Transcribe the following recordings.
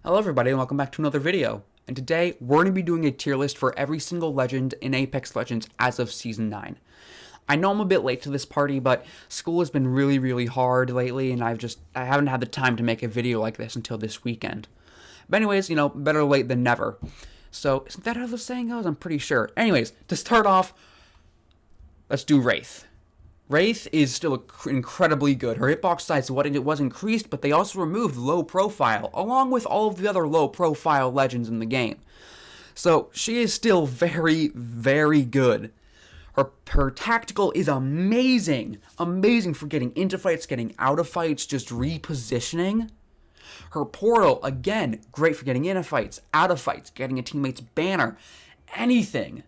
Hello everybody and welcome back to another video. And today we're going to be doing a tier list for every single legend in Apex Legends as of Season 9. I know I'm a bit late to this party, but school has been really hard lately and I haven't had the time to make a video like this until this weekend. But anyways, better late than never. So, isn't that how the saying goes? I'm pretty sure. Anyways, to start off, let's do Wraith. Wraith is still incredibly good. Her hitbox size was increased, but they also removed low profile, along with all of the other low profile legends in the game. So she is still very good. Her tactical is amazing. Amazing for getting into fights, getting out of fights, just repositioning. Her portal, again, great for getting into fights, out of fights, getting a teammate's banner, anything.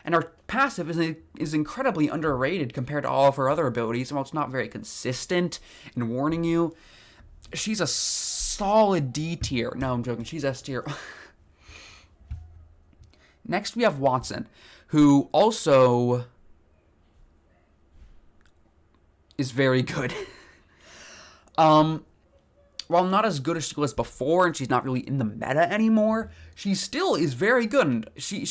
And her passive is incredibly underrated compared to all of her other abilities. While it's not very consistent in warning you, she's a solid D tier. No, I'm joking. She's S tier. Next, we have Wattson, who also is very good. While not as good as she was before, and she's not really in the meta anymore, she still is very good.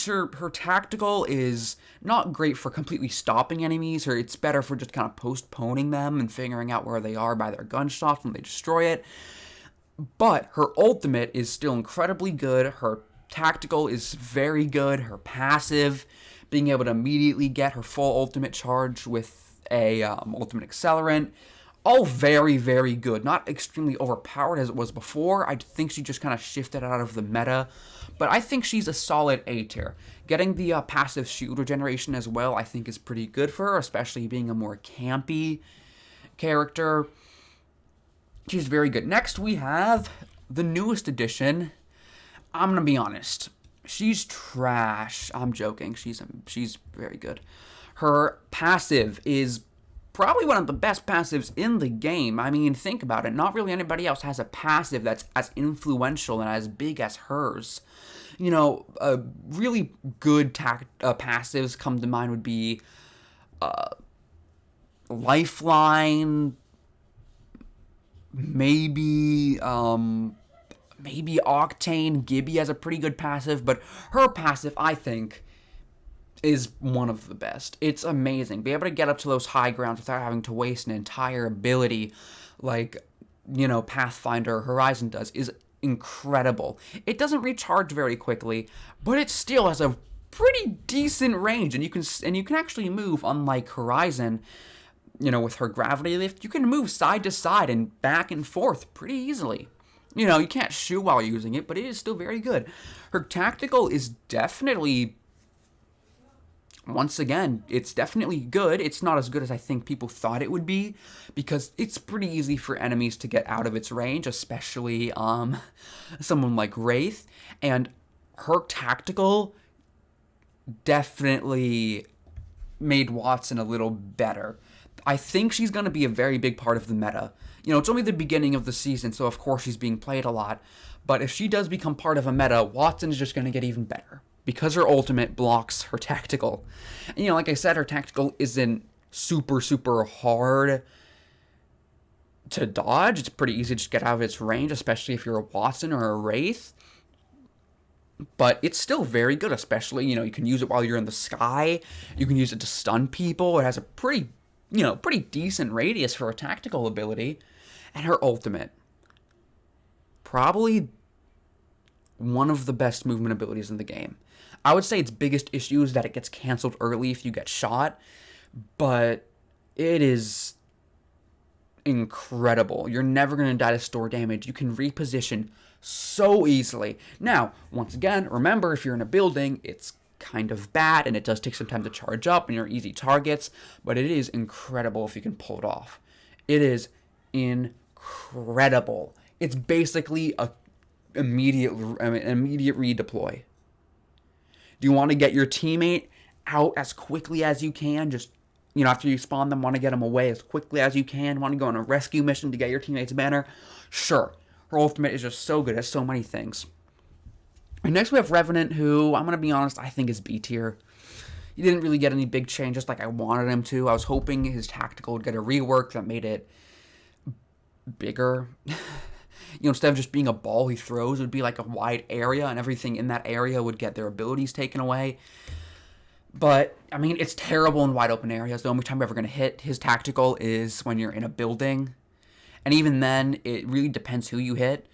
Her tactical is not great for completely stopping enemies, or it's better for just kind of postponing them and figuring out where they are by their gunshots when they destroy it. But her ultimate is still incredibly good. Her tactical is very good. Her passive, being able to immediately get her full ultimate charge with a ultimate accelerant, all very good. Not extremely overpowered as it was before. I think she just kind of shifted out of the meta. But I think she's a solid A tier. Getting the passive shield regeneration as well, I think is pretty good for her, especially being a more campy character. She's very good. Next, we have the newest addition. I'm going to be honest. She's trash. I'm joking. She's very good. Her passive is probably one of the best passives in the game. I mean, think about it. Not really anybody else has a passive that's as influential and as big as hers. Really good passives come to mind would be Lifeline, maybe Octane. Gibby has a pretty good passive, but her passive, I think, is one of the best. It's amazing. Be able to get up to those high grounds without having to waste an entire ability like, Pathfinder Horizon does is incredible. It doesn't recharge very quickly, but it still has a pretty decent range, and you can actually move, unlike Horizon, with her gravity lift. You can move side to side and back and forth pretty easily. You can't shoot while using it, but it is still very good. Her tactical is definitely, once again, it's definitely good. It's not as good as I think people thought it would be, because it's pretty easy for enemies to get out of its range, especially someone like Wraith. And her tactical definitely made Wattson a little better. I think she's going to be a very big part of the meta. It's only the beginning of the season, so of course she's being played a lot. But if she does become part of a meta, Wattson is just going to get even better, because her ultimate blocks her tactical. And, like I said, her tactical isn't super hard to dodge. It's pretty easy to just get out of its range, especially if you're a Wattson or a Wraith. But it's still very good, especially, you can use it while you're in the sky. You can use it to stun people. It has a pretty decent radius for a tactical ability. And her ultimate, probably one of the best movement abilities in the game. I would say its biggest issue is that it gets canceled early if you get shot, but it is incredible. You're never going to die to store damage. You can reposition so easily. Now, once again, remember, if you're in a building, it's kind of bad, and it does take some time to charge up, and you're easy targets, but it is incredible if you can pull it off. It is incredible. It's basically an immediate redeploy. Do you want to get your teammate out as quickly as you can? Just, after you spawn them, want to get them away as quickly as you can? Want to go on a rescue mission to get your teammate's banner? Sure. Her ultimate is just so good at so many things. And next we have Revenant, who, I'm going to be honest, I think is B tier. He didn't really get any big changes like I wanted him to. I was hoping his tactical would get a rework that made it bigger. instead of just being a ball he throws, it would be like a wide area, and everything in that area would get their abilities taken away. But, I mean, it's terrible in wide open areas. The only time you're ever going to hit his tactical is when you're in a building. And even then, it really depends who you hit.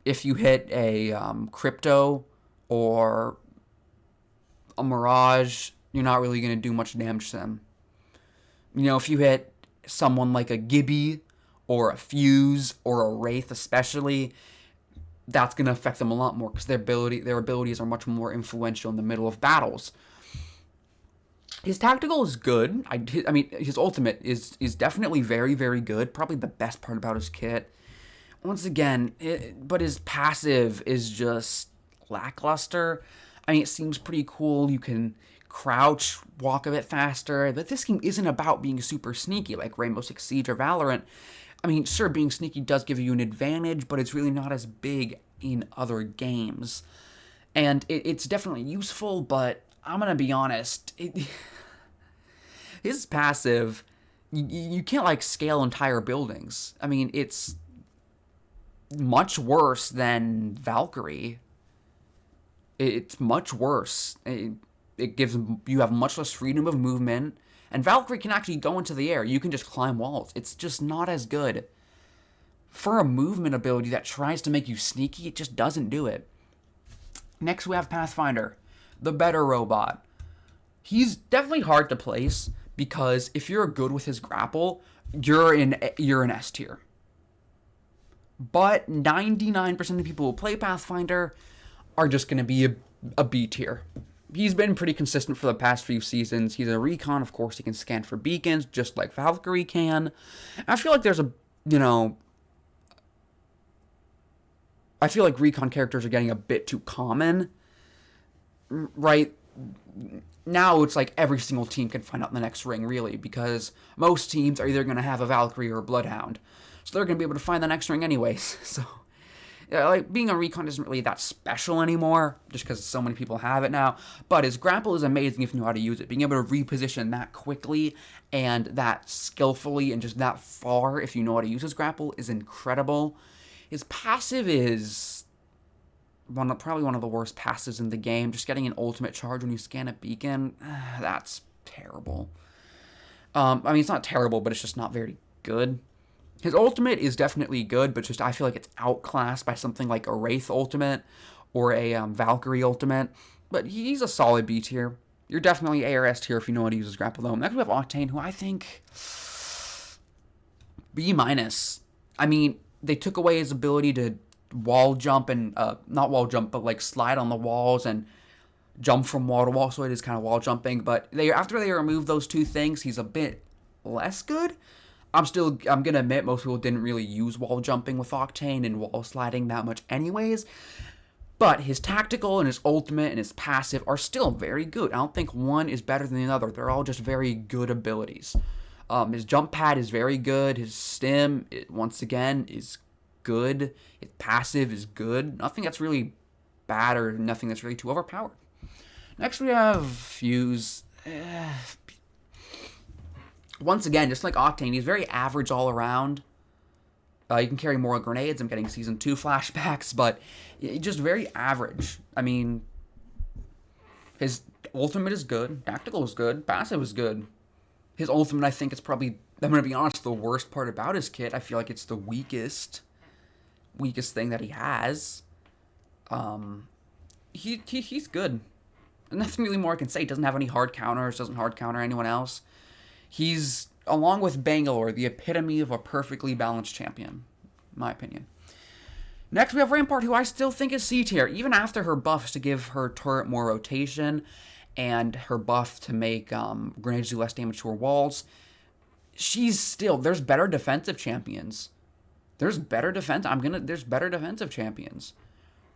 If you hit a Crypto or a Mirage, you're not really going to do much damage to them. If you hit someone like a Gibby or a Fuse or a Wraith especially, that's going to affect them a lot more because their abilities are much more influential in the middle of battles. His tactical is good. I mean, his ultimate is definitely very, very good. Probably the best part about his kit. Once again, but his passive is just lackluster. I mean, it seems pretty cool. You can crouch, walk a bit faster. But this game isn't about being super sneaky like Rainbow Six Siege or Valorant. I mean, sure, being sneaky does give you an advantage, but it's really not as big in other games. And it's definitely useful, but I'm going to be honest. His passive, you can't, scale entire buildings. I mean, it's much worse than Valkyrie. It's much worse. It gives you have much less freedom of movement. And Valkyrie can actually go into the air. You can just climb walls. It's just not as good. For a movement ability that tries to make you sneaky, it just doesn't do it. Next, we have Pathfinder, the better robot. He's definitely hard to place because if you're good with his grapple, you're in S tier. But 99% of the people who play Pathfinder are just going to be a B tier. He's been pretty consistent for the past few seasons. He's a recon, of course. He can scan for beacons, just like Valkyrie can. I feel like I feel like recon characters are getting a bit too common. Right? Now it's like every single team can find out in the next ring, really, because most teams are either going to have a Valkyrie or a Bloodhound. So they're going to be able to find the next ring anyways. So, being a recon isn't really that special anymore, just because so many people have it now. But his grapple is amazing if you know how to use it. Being able to reposition that quickly and that skillfully and just that far, if you know how to use his grapple, is incredible. His passive is probably one of the worst passives in the game. Just getting an ultimate charge when you scan a beacon, that's terrible. I mean, it's not terrible, but it's just not very good. His ultimate is definitely good, but I feel like it's outclassed by something like a Wraith ultimate or a Valkyrie ultimate. But he's a solid B tier. You're definitely A or S tier if you know how to use his grapple though. Next we have Octane, who I think B-. I mean, they took away his ability to wall jump and, not wall jump, but slide on the walls and jump from wall to wall, so it is kind of wall jumping. But after they removed those two things, he's a bit less good. I'm going to admit most people didn't really use wall jumping with Octane and wall sliding that much anyways. But his tactical and his ultimate and his passive are still very good. I don't think one is better than the other. They're all just very good abilities. His jump pad is very good. His stim, once again, is good. His passive is good. Nothing that's really bad or nothing that's really too overpowered. Next we have Fuse. Once again, just like Octane, he's very average all around. You can carry more grenades. I'm getting Season 2 flashbacks, but just very average. I mean, his ultimate is good. Tactical is good. Passive is good. His ultimate, I think, is probably, I'm going to be honest, the worst part about his kit. I feel like it's the weakest thing that he has. He's good. Nothing really more I can say. He doesn't have any hard counters, doesn't hard counter anyone else. He's, along with Bangalore, the epitome of a perfectly balanced champion, in my opinion. Next, we have Rampart, who I still think is C tier, even after her buffs to give her turret more rotation and her buff to make grenades do less damage to her walls. There's better defensive champions. There's better defensive champions.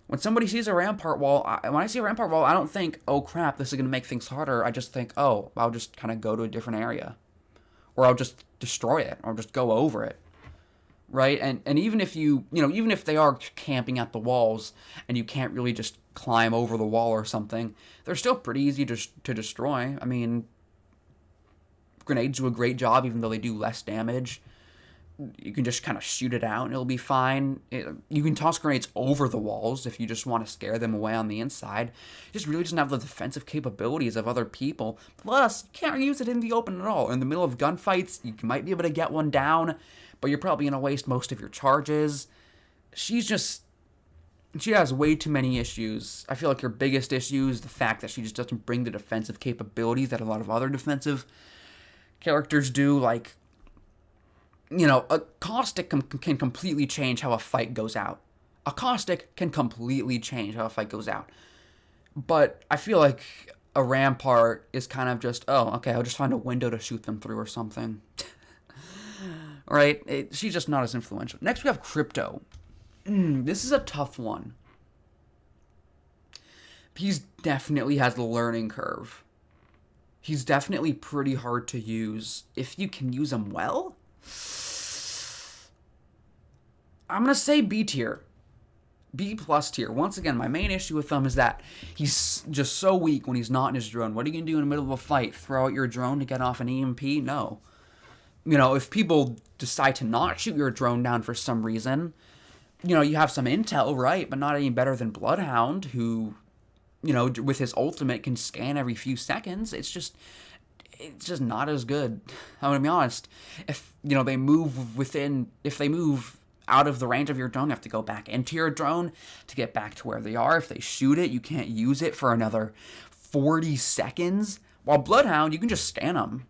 When somebody sees a Rampart wall, when I see a Rampart wall, I don't think, oh crap, this is going to make things harder. I just think, oh, I'll just kind of go to a different area. Or I'll just destroy it, or just go over it. Right? And even if even if they are camping at the walls, and you can't really just climb over the wall or something, they're still pretty easy to destroy. I mean, grenades do a great job, even though they do less damage. you can just kind of shoot it out and it'll be fine. You can toss grenades over the walls if you just want to scare them away on the inside. It just really doesn't have the defensive capabilities of other people. Plus, you can't use it in the open at all. In the middle of gunfights, you might be able to get one down, but you're probably going to waste most of your charges. She has way too many issues. I feel like her biggest issue is the fact that she just doesn't bring the defensive capabilities that a lot of other defensive characters do. Like, a caustic can completely change how a fight goes out. A caustic can completely change how a fight goes out. But I feel like a Rampart is kind of just, oh, okay, I'll just find a window to shoot them through or something. Right? She's just not as influential. Next we have Crypto. This is a tough one. He's definitely has a learning curve. He's definitely pretty hard to use if you can use him well. I'm going to say B tier. B plus tier. Once again, my main issue with him is that he's just so weak when he's not in his drone. What are you going to do in the middle of a fight? Throw out your drone to get off an EMP? No. If people decide to not shoot your drone down for some reason, you have some intel, right? But not any better than Bloodhound, who, with his ultimate can scan every few seconds. It's just not as good. I'm going to be honest. If, if they move out of the range of your drone, you have to go back into your drone to get back to where they are. If they shoot it, you can't use it for another 40 seconds. While Bloodhound, you can just scan them.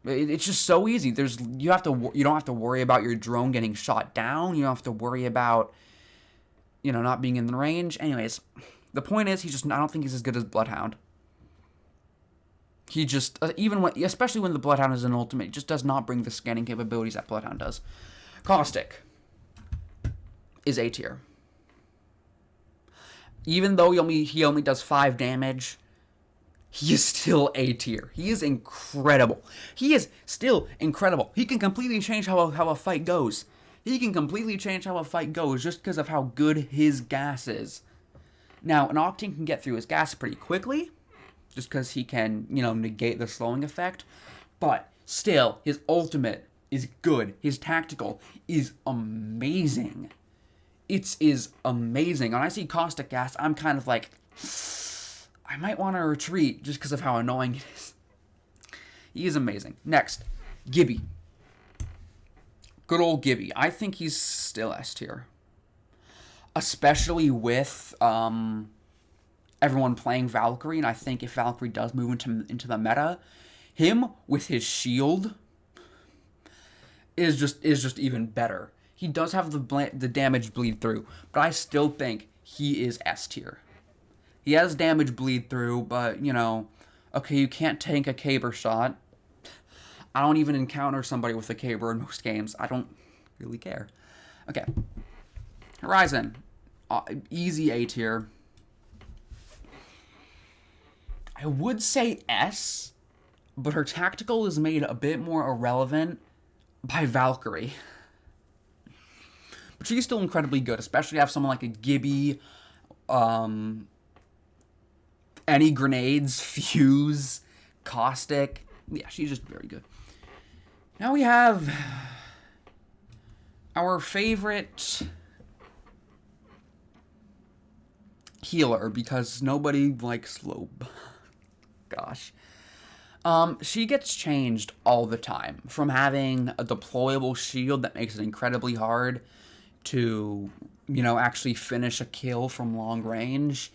It's just so easy. You don't have to worry about your drone getting shot down. You don't have to worry about, not being in the range. Anyways, the point is, I don't think he's as good as Bloodhound. He just, especially when the Bloodhound is an ultimate, just does not bring the scanning capabilities that Bloodhound does. Caustic is A tier. Even though he only does 5 damage, he is still A tier. He is incredible. He is still incredible. He can completely change how a fight goes. He can completely change how a fight goes just because of how good his gas is. Now, an Octane can get through his gas pretty quickly, just because he can, negate the slowing effect. But still, his ultimate is good. His tactical is amazing. It is amazing. When I see caustic gas, I'm kind of like, I might want to retreat just because of how annoying it is. He is amazing. Next, Gibby. Good old Gibby. I think he's still S tier. Especially with everyone playing Valkyrie, and I think if Valkyrie does move into the meta, him with his shield is just even better. He does have the damage bleed through, but I still think he is S tier. He has damage bleed through, but, okay, you can't tank a caber shot. I don't even encounter somebody with a caber in most games. I don't really care. Okay. Horizon. Easy A tier. I would say S, but her tactical is made a bit more irrelevant by Valkyrie. But she's still incredibly good, especially have someone like a Gibby, any grenades, fuse, caustic. Yeah, she's just very good. Now we have our favorite healer, because nobody likes Loba. Gosh. She gets changed all the time. From having a deployable shield that makes it incredibly hard to, actually finish a kill from long range,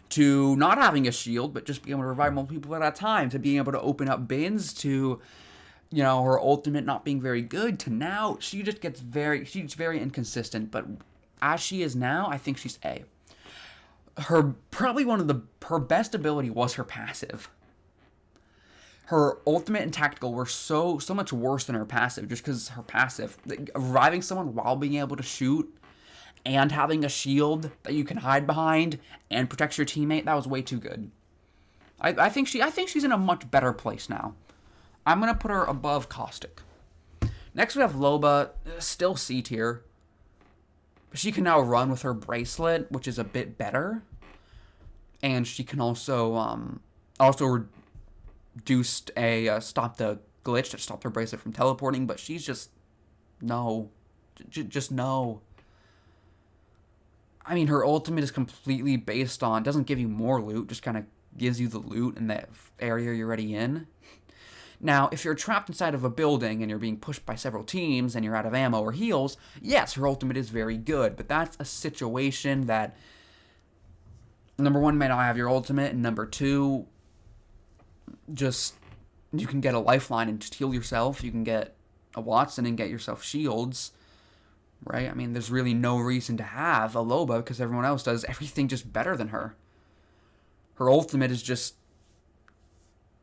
to not having a shield, but just being able to revive multiple people at a time, to being able to open up bins, to, her ultimate not being very good, to now, she's very inconsistent, but as she is now, I think she's A. Her best ability was her passive. Her ultimate and tactical were so much worse than her passive, just because her passive, reviving someone while being able to shoot, and having a shield that you can hide behind and protects your teammate, that was way too good. I think she's in a much better place now. I'm gonna put her above Caustic. Next we have Loba, still C tier. She can now run with her bracelet, which is a bit better, and she can also reduce stop the glitch that stopped her bracelet from teleporting. But she's just No. Just no. I mean, her ultimate is completely based on, doesn't give you more loot, just kind of gives you the loot in the area you're already in. Now, if you're trapped inside of a building and you're being pushed by several teams and you're out of ammo or heals, yes, her ultimate is very good, but that's a situation that, number one, may not have your ultimate, and number two, just, you can get a lifeline and just heal yourself. You can get a Watson and get yourself shields, right? I mean, there's really no reason to have a Loba because everyone else does everything just better than her. Her ultimate is just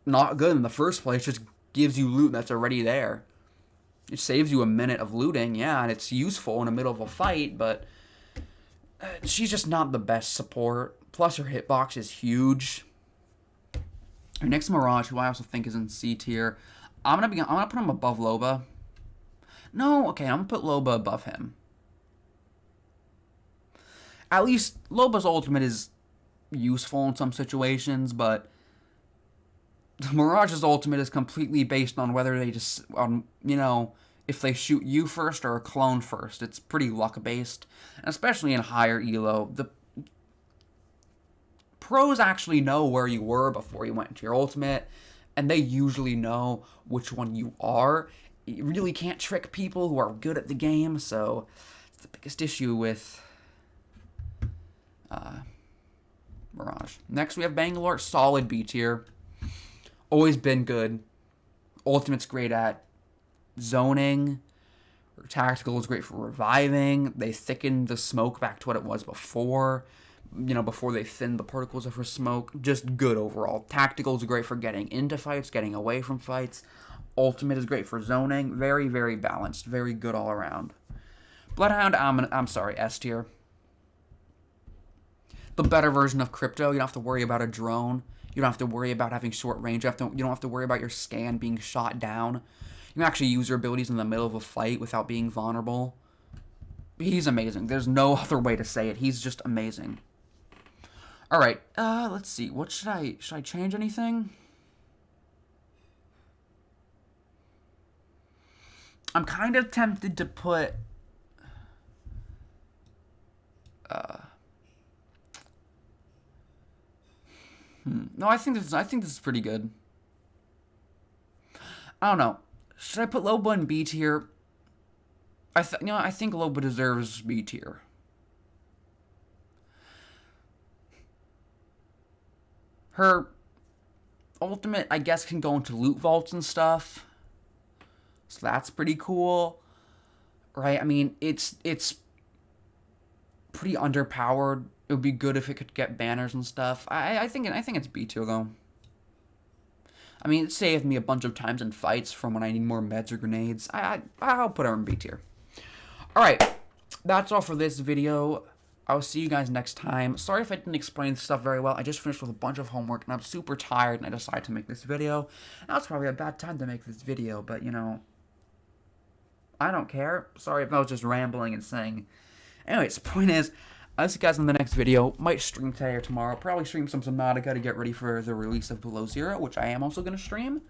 not good in the first place, just gives you loot that's already there. It saves you a minute of looting, yeah, and it's useful in the middle of a fight, but she's just not the best support. Plus, her hitbox is huge. Our next Mirage, who I also think is in C tier, I'm gonna put him above Loba. No, okay, I'm gonna put Loba above him. At least Loba's ultimate is useful in some situations, but Mirage's ultimate is completely based on whether they just, if they shoot you first or a clone first. It's pretty luck-based, and especially in higher elo. The pros actually know where you were before you went into your ultimate, and they usually know which one you are. You really can't trick people who are good at the game, so it's the biggest issue with Mirage. Next, we have Bangalore, solid B tier. Always been good. Ultimate's great at zoning. Her tactical is great for reviving. They thickened the smoke back to what it was before. Before they thinned the particles of her smoke. Just good overall. Tactical is great for getting into fights, getting away from fights. Ultimate is great for zoning. Very, very balanced. Very good all around. Bloodhound, I'm sorry, S tier. The better version of Crypto. You don't have to worry about a drone. You don't have to worry about having short range. You don't have to worry about your scan being shot down. You can actually use your abilities in the middle of a fight without being vulnerable. He's amazing. There's no other way to say it. He's just amazing. All right. Let's see. What should I change anything? I'm kind of tempted to put No, I think this is pretty good. I don't know. Should I put Loba in B tier? I think Loba deserves B tier. Her ultimate, I guess, can go into loot vaults and stuff. So that's pretty cool. Right? I mean, it's pretty underpowered. It would be good if it could get banners and stuff. I think it's B tier though. I mean, it saved me a bunch of times in fights from when I need more meds or grenades. I'll put her in B tier. All right, that's all for this video. I'll see you guys next time. Sorry if I didn't explain stuff very well. I just finished with a bunch of homework and I'm super tired and I decided to make this video. Now it's probably a bad time to make this video, but I don't care. Sorry if I was just rambling and saying. Anyways, the point is, I'll see you guys in the next video. Might stream today or tomorrow. Probably stream some Subnautica to get ready for the release of Below Zero, which I am also going to stream.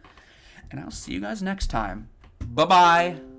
And I'll see you guys next time. Bye-bye.